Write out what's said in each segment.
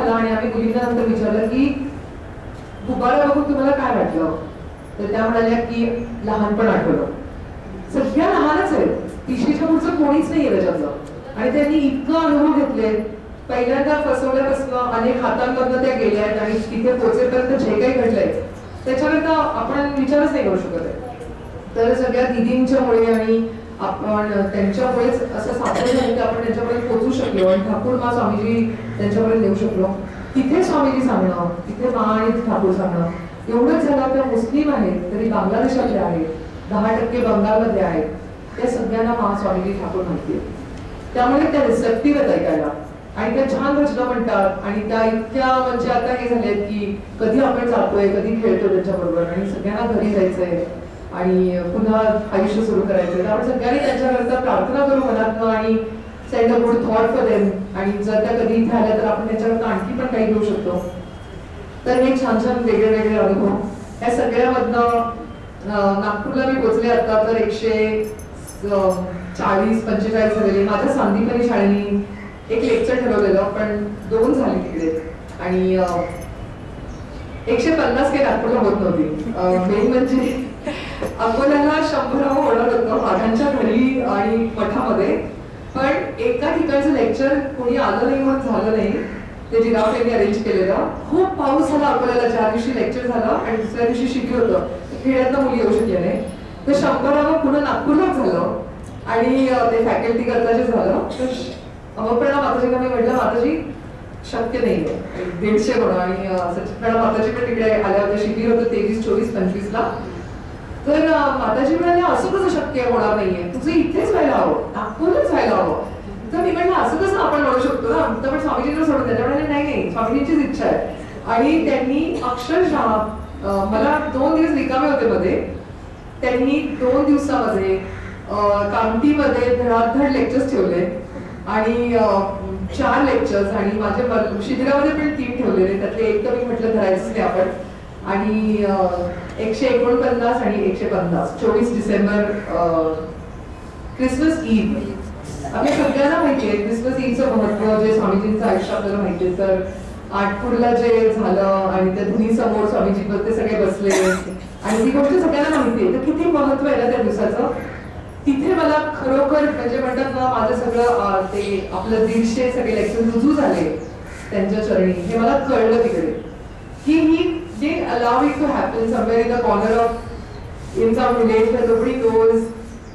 झाला आणि आम्ही मुलींना नंतर विचारलं की गुब्बारा बघून तुम्हाला काय वाटलं, तर त्या म्हणाल्या की लहानपण आठवलं. सगळ्या लहानच आहेत, 30च्या पुढचं कोणीच नाहीये त्याच्यातलं. आणि त्यांनी इतकं अनुभव घेतले. पहिल्यांदा फसवल्यापासून अनेक हातांमधनं त्या गेल्या आहेत आणि तिथे पोहोचेपर्यंत जे काही घडलंय त्याच्याकरता आपण विचारच नाही करू शकत आहे. तर सगळ्या दिदींच्यामुळे आणि आपण त्यांच्यामुळेच असं साध्य झालं की आपण त्यांच्यापर्यंत पोहोचू शकलो आणि ठाकूर मा स्वामीजी त्यांच्यापर्यंत येऊ शकलो. तिथे स्वामीजी सांगणं, तिथे मा आणि ठाकूर सांगणं एवढंच झालं. त्या मुस्लिम आहेत तरी बांगलादेशातले आहेत, 10% बंगालमध्ये आहेत, त्या सगळ्यांना मा स्वामीजी ठाकूर माहिती आहे. त्यामुळे त्या रिसेप्टिव्ह आहेत ऐकायला आणि त्या छान रचना म्हणतात आणि त्या इतक्या म्हणजे आता हे झालेत की कधी आपण जातोय, कधी खेळतो त्यांच्याबरोबर आणि सगळ्यांना घरी जायचंय आणि पुन्हा आयुष्य सुरू करायचंय. त्यामुळे सगळ्यांनी त्यांच्याकरता प्रार्थना करू मनातनं आणि send a good thought for them. आणि जर त्या कधी इथे आल्या तर आपण त्यांच्याकरता आणखी पण काही घेऊ शकतो. तर हे छान छान वेगळे वेगळे अनुभव या सगळ्यामधनं नागपूरला मी पोहोचले आता तर 140-45 झालेले. माझ्या सांदीपनी शाळेने एक लेक्चर ठरवलेलं पण 2 झाले तिकडे आणि 150 काही नागपूरला होत नव्हती. मेन म्हणजे अकोल्याला 100 होणार होतं माझ्यांच्या घरी आणि मठामध्ये, पण एका ठिकाणचं लेक्चर कोणी आलं नाही म्हणून झालं नाही. ते जिराफ यांनी अरेंज केलेलं. खूप पाऊस झाला अकोल्याला ज्या दिवशी लेक्चर झालं आणि दुसऱ्या दिवशी शिबिर होतं. खेड्यातनं मुली येऊ शकले नाही. तर 100 पुन्हा नागपूरलाच झालं आणि ते फॅकल्टी करता जे झालं तर अमरप्रणा माताजींना मी म्हटलं माताजी शक्य नाहीये 150 होणं. आणि सचिनप्रणा माताजी पण तिकडे आल्या होत्या. शिबिर होतं 23, 24, 25ला. तर माताजी म्हणाले असं कसं शक्य होणार नाहीये, तुझं इथेच व्हायला हवं, नागपूरच व्हायला हवं. तर मी म्हटलं असं कसं आपण म्हणू शकतो ना, तर पण स्वामीजींना सोडून द्या. म्हणाले नाही नाही स्वामीजींचीच इच्छा आहे. आणि त्यांनी अक्षरशः मला 2 दिवस रिकामे होते मध्ये, त्यांनी 2 दिवसामध्ये कामठीमध्ये धडाधड लेक्चर्स ठेवले आणि 4 लेक्चर्स आणि माझ्या शिबिरामध्ये पण 3 ठेवलेले. त्यातले एक तर मी म्हटलं धरायचंच नाही आपण. आणि 149 आणि 150 24 डिसेंबर क्रिसमस ईद. आपल्या सगळ्यांना माहिती आहे क्रिसमस ईदचं महत्व, जे स्वामीजींचं आयुष्य आपल्याला माहिती आहे. तर आठपूरला जे झालं आणि त्या धुनी समोर स्वामीजी ते सगळे बसले आणि ती गोष्ट सगळ्यांना माहिती आहे. तर किती महत्व आहे ना त्या दिवसाचं. तिथे मला खरोखर म्हणजे म्हणतात ना माझं सगळं ते आपलं 150 सगळे लेक्चर रुजू झाले त्यांच्या चरणी. हे मला कळलं तिकडे की ही did allow it to happen somewhere in the corner of in some village where nobody knows.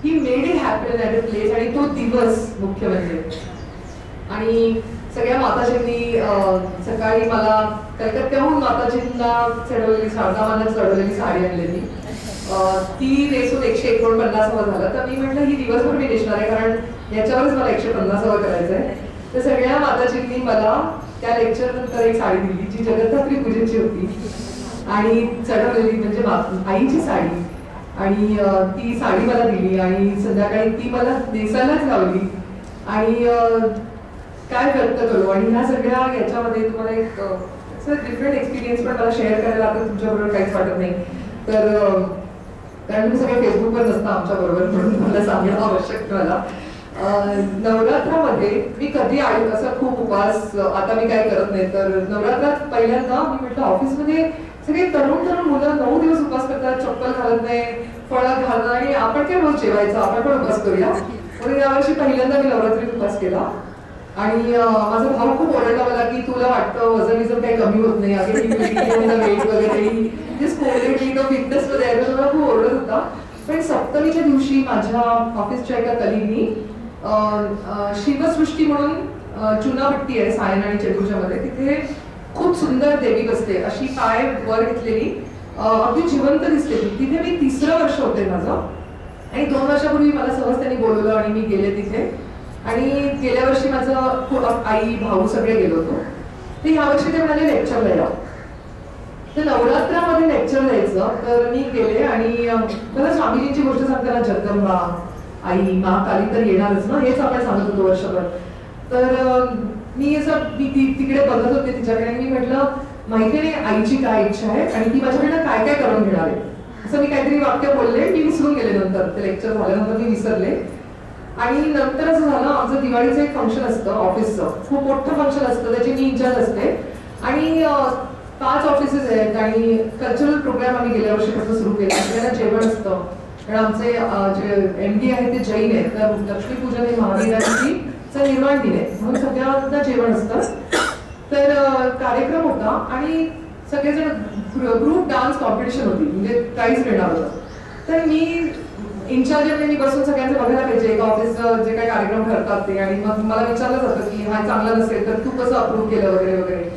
He made it happen at a place. आणि तो दिवस मुख्य म्हणजे. आणि सगळ्या माताजींनी सकाळी मला कलकत्त्याहून माताजींना चढवलेली शारदामांना चढवलेली साडी आणलेली. ती नेसून 149 झालं. तर मी म्हटलं ही दिवसभर मी नेसणार आहे कारण याच्यावरच मला 150 करायचं आहे. तर सगळ्या माताजींनी मला त्या लेक्चर नंतर एक साडी दिली जी जगद्धात्री पूजेची होती आणि चढवलेली म्हणजे आईची साडी. आणि ती साडी मला दिली आणि संध्याकाळी ती मला नेसायलाच लावली आणि काय व्यक्त करू. आणि ह्या सगळ्या याच्यामध्ये तुम्हाला एक डिफरंट एक्सपिरियन्स पण मला शेअर करायला आता तुमच्याबरोबर काहीच वाटत नाही. तर कारण तुम्ही सगळे फेसबुकवर नसता आमच्या बरोबर म्हणून मला सांगणं आवश्यक मला. नवरात्रामध्ये मी कधी असं खूप उपवास आता मी काय करत नाही. तर नवरात्रात पहिल्यांदा मी म्हटलं ऑफिसमध्ये सगळे तरुण मुलं 9 दिवस उपवास करतात, चप्पल घालत नाही, फळं घालणं आणि आपण काय रोज जेवायचं, आपण पण उपवास करूया. म्हणून यावर्षी पहिल्यांदा मी नवरात्रीत उपवास केला. आणि माझा भाऊ खूप ओरडला मला की तुला वाटतं वजन काही कमी होत नाही, वेट वगैरे फिटनेस मध्ये मला खूप ओरडत होता. पण सप्तमीच्या दिवशी माझ्या ऑफिसच्या एका कलिगनी शिवसृष्टी म्हणून चुनाभट्टी आहे सायन आणि चेटूरच्या मध्ये, तिथे खूप सुंदर देवी बसते अशी पाय वर घेतलेली अगदी जिवंत दिसते. तिथे मी 3रं वर्ष होते माझं आणि 2 वर्षापूर्वी मला सहज त्यांनी बोलवलं आणि मी गेले तिथे. आणि गेल्या वर्षी माझं आई भाऊ सगळे गेलो होतो. तर ह्या वर्षी ते म्हणाले लेक्चर द्या. तर नवरात्रामध्ये लेक्चर द्यायचं. तर मी गेले आणि मला स्वामीजींची गोष्ट सांगताना जगदंबा आई महाकाली तर येणारच ना, हेच आपण सांगत होतो वर्षभर. तर मी तिकडे बघत होते तिच्याकडे आणि मी म्हटलं माहिती नाही आईची काय इच्छा आहे आणि ती माझ्याकडनं काय काय करून घेणार आहे. असं मी काहीतरी वाक्य बोलले, मी विसरून गेले. नंतर ते लेक्चर झाल्यानंतर मी विसरले. आणि नंतर असं झालं आमचं दिवाळीचं एक फंक्शन असतं ऑफिसचं, खूप मोठं फंक्शन असतं, त्याची मी इंचार्ज असते. आणि 5 ऑफिसेस आहेत आणि कल्चरल प्रोग्राम आम्ही गेल्या वर्षीपासून सुरू केला. आपल्याला जेवण असतं कारण आमचे जे MD आहेत ते जैन आहेत, तर लक्ष्मीपूजन हे महावीरांचा निर्वाण दिन आहे म्हणून सगळ्यांना जेवण असतं. तर कार्यक्रम होता आणि सगळेजण ग्रुप डान्स कॉम्पिटिशन होती, म्हणजे प्राईज मिळणार होतं. तर मी इन्चार्ज मी बसून सगळ्यांचं बघायला पाहिजे एका ऑफिसचं जे काही कार्यक्रम ठरतात ते, आणि मग मला विचारलं जातं की हा चांगला नसेल तर तू कसं अप्रूव्ह केलं वगैरे वगैरे.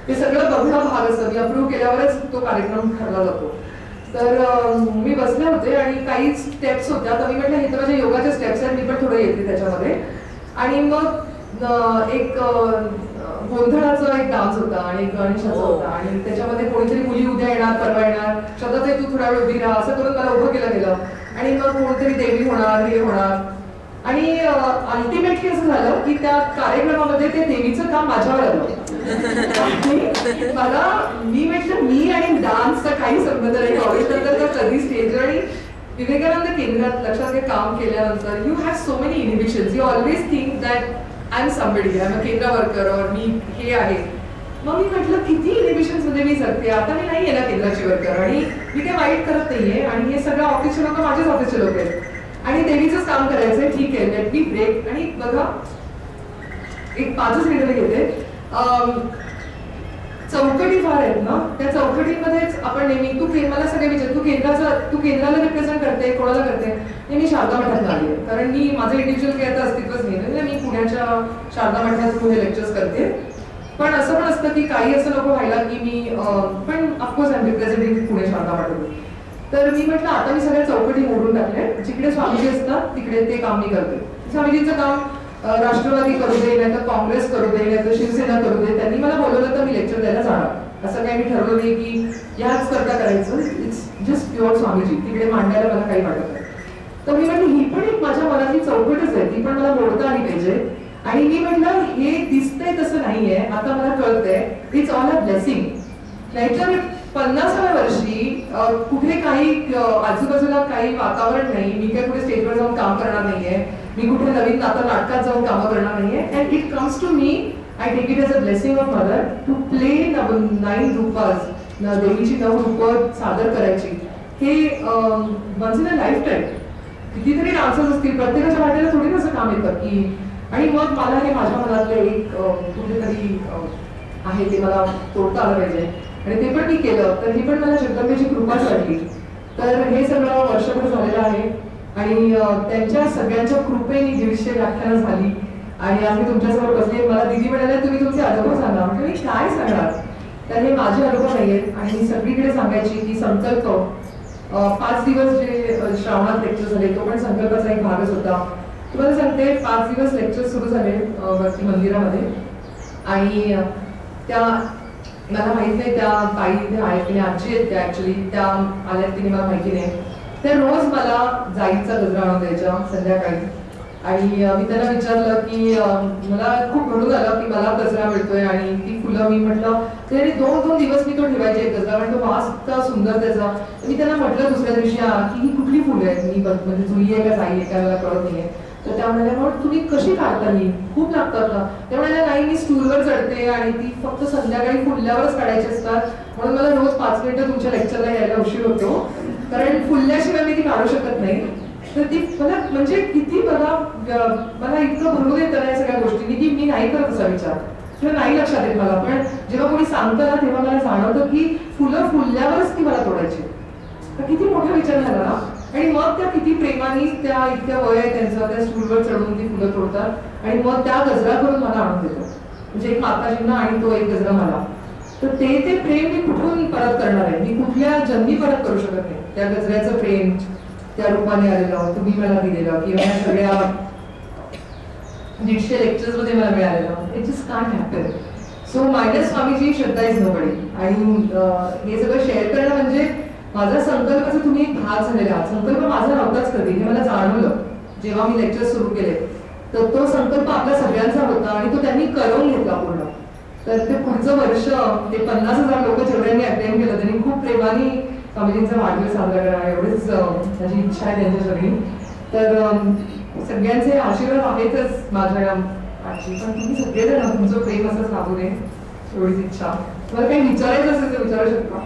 ते सगळं बघणं भाग असतं. मी अप्रूव्ह केल्यावरच तो कार्यक्रम ठरला जातो. तर मी बसले होते आणि काही स्टेप्स होत्या, तर मी म्हटलं हे तर माझ्या योगाच्या स्टेप्स आहेत, मी पण थोडं येते त्याच्यामध्ये. आणि मग एक गोंधळाचा एक डान्स होता आणि एक गणेशाचा होता आणि त्याच्यामध्ये कोणीतरी मुली उद्या येणार परवा येणार, शब्दात तू थोडा वेळ उभी राहा असं करून मला उभं केलं गेलं. आणि मग कोणतरी देवी होणार हे होणार आणि अल्टिमेटली असं झालं की त्या कार्यक्रमामध्ये ते देवीचं काम माझ्यावर आलं. मला मी म्हटलं मी आणि डान्सचा काही संबंध नाही. कॉलेजनंतर कधी स्टेजवर आणि विवेकानंद केंद्रात लक्षात काम केल्यानंतर you have so many inhibitions. You always think that I am somebody, I am a Kendra worker और मी हे आहे. मग मी म्हटलं किती इनिबिशन्स मध्ये मी जगते. आता मी नाही आहे ना केंद्राची वर्कर आणि मी काही वाईट करत नाहीये आणि हे सगळं ऑफिसचे लोक माझ्याच ऑफिसचे लोक आहेत आणि देवीचंच काम करायचंय. ठीक आहे, लेट मी ब्रेक. आणि बघा एक 5 मिनिटं घेते. चौकटी फार आहेत ना, त्या चौकटीमध्येच आपण नेहमी तू मला सगळे विचार तू केंद्राला रिप्रेझेंट करते, कोणाला करते. मी शारदा मठात आली आहे कारण मी माझं इंडिव्हिज्युअल काही आता अस्तित्वच नाही. म्हणजे मी पुण्याच्या शारदा मठात पुढे लेक्चर्स करते. पण असं पण असतं की काही असं नको व्हायला की मी पण of course I am representing Pune Sharada मठातून. तर मी म्हटलं आता मी सगळ्या चौकटी मोडून टाकले. जिकडे स्वामीजी असतात तिकडे ते काम मी करते. स्वामीजींचं काम राष्ट्रवादी करू दे, नाही तर काँग्रेस करू दे, नाही तर शिवसेना करू दे, त्यांनी मला बोलवलं तर मी लेक्चर द्यायला जाणार. असं काही मी ठरवलं नाही की याच करता करायचं. इट्स जस्ट प्युअर स्वामीजी, तिकडे मांडायला मला काही वाटत नाही. तर मी म्हटलं ही पण एक माझ्या मनातली चौकटच आहे, ती पण मला मोडता आली पाहिजे. आणि मी म्हटलं हे दिसतंय तसं नाहीये, आता मला कळतंय इट्स ऑल अ ब्लेसिंग. नाहीतर 50व्या वर्षी कुठे काही आजूबाजूला काही वातावरण नाही, मी काही कुठे स्टेजवर जाऊन काम करणार नाहीये, मी कुठे नवीन आता नाटकात जाऊन कामं करणार नाहीये. And it comes to me, I take it as a blessing of mother to play 9 रूपास, देवीची 9 रूपं सादर करायची. हे once in a lifetime. कितीतरी डान्सर्स असतील, प्रत्येकाच्या वाटेला थोडी असं काम येतं की. आणि मग मला हे माझ्या मनातले एक कुठेतरी आहे ते मला तोडता आलं पाहिजे आणि ते पण मी केलं. तर ही पण मला जगदंबेची कृपाच वाटली. तर हे सगळं वर्षभर झालेलं आहे आणि त्यांच्या सगळ्यांच्या कृपेने 150 व्याख्यानं झाली आणि आम्ही तुमच्यासमोर बसले. मला दिदी म्हणाले तुम्ही तुमचे अनुभव सांगा. म्हणजे मी काय सांगणार. तर हे माझे अनुभव नाही आहेत आणि मी सगळीकडे सांगायची की संकल्प 5 दिवस जे श्रावणात लेक्चर झाले तो पण संकल्पाचा एक भागच होता. तुम्हाला सांगते 5 दिवस लेक्चर सुरू झाले वरती मंदिरामध्ये आणि त्या मला माहित नाही त्या ताई इथे आहेत की आजी आहेत त्या ऍक्च्युली त्या आल्यात की मला माहिती नाही. त्या रोज मला जाईचा गजरा आणून द्यायच्या संध्याकाळी आणि मी त्यांना विचारलं की मला खूप रडून आलं की मला गजरा मिळतोय आणि ती फुलं. मी म्हटलं तरी 2 दिवस मी तो ठेवायचे गजरा आणि तो वास इतका सुंदर त्याचा. मी त्यांना म्हटलं दुसऱ्या दिवशी की ही कुठली फुलं आहेत, मी म्हणजे जुई आहे का जाई आहे का मला कळत नाहीये. तर त्या म्हणाल्या मग तुम्ही कशी काढता ही, खूप लागतात का. त्या म्हणाल्या नाही मी स्टूलवर चढते आणि ती फक्त संध्याकाळी फुलल्यावरच काढायची असतात म्हणून मला रोज 5 मिनिटं तुमच्या लेक्चरला यायला उशीर होतो कारण फुलल्याशिवाय मी ती काढू शकत नाही. तर ती मला म्हणजे किती मला इतकं भरून येतं या सगळ्या गोष्टींनी की मी नाही करत असा विचार किंवा नाही लक्षात येत मला. पण जेव्हा कोणी सांगतं ना तेव्हा मला जाणवतं की फुलं फुलल्यावरच ती मला तोडायची. तर किती मोठा विचार झाला ना. आणि मग त्या किती प्रेमाने त्या इतक्या वय आहे त्यांचं त्या स्टूलवर चढून ती फुलं तोडतात आणि मग त्या गजरा करून मला आणून देतात. म्हणजे एक माताजींना आणि तो एक गजरा मला. तर ते प्रेम मी कुठून परत करणार आहे, मी कुठल्या जन्मी परत करू शकत नाही. त्या गजऱ्याचं प्रेम त्या रूपाने आलेलं तुम्ही मला दिलेलं किंवा या सगळ्या 150 लेक्चर्स मध्ये मला मिळालेलं. It just can't happen. So minus Swamiji Shraddha is nobody. आणि हे सगळं शेअर करणं म्हणजे माझा संकल्पाचा तुम्ही एक भाग झालेला. संकल्प माझा नव्हताच कधी, हे मला जाणवलं जेव्हा मी लेक्चर सुरू केले. तर तो संकल्प आपल्या सगळ्यांचा होता आणि तो त्यांनी करून घेतला पूर्ण. तर ते पुढचं वर्ष ते 50,000 लोक जेवढ्यांनी अटेंड केलं त्यांनी खूप प्रेमाने स्वामीजींचा वाढदिवस साजरा करा एवढीच माझी इच्छा आहे त्यांच्या सगळी. तर सगळ्यांचे आशीर्वाद आहेतच माझ्या आजी. पण तुम्ही सगळेजण तुमचं प्रेम असंच लाभू दे. एवढीच इच्छा. मला काही विचारायचं असेल तर विचारू शकता.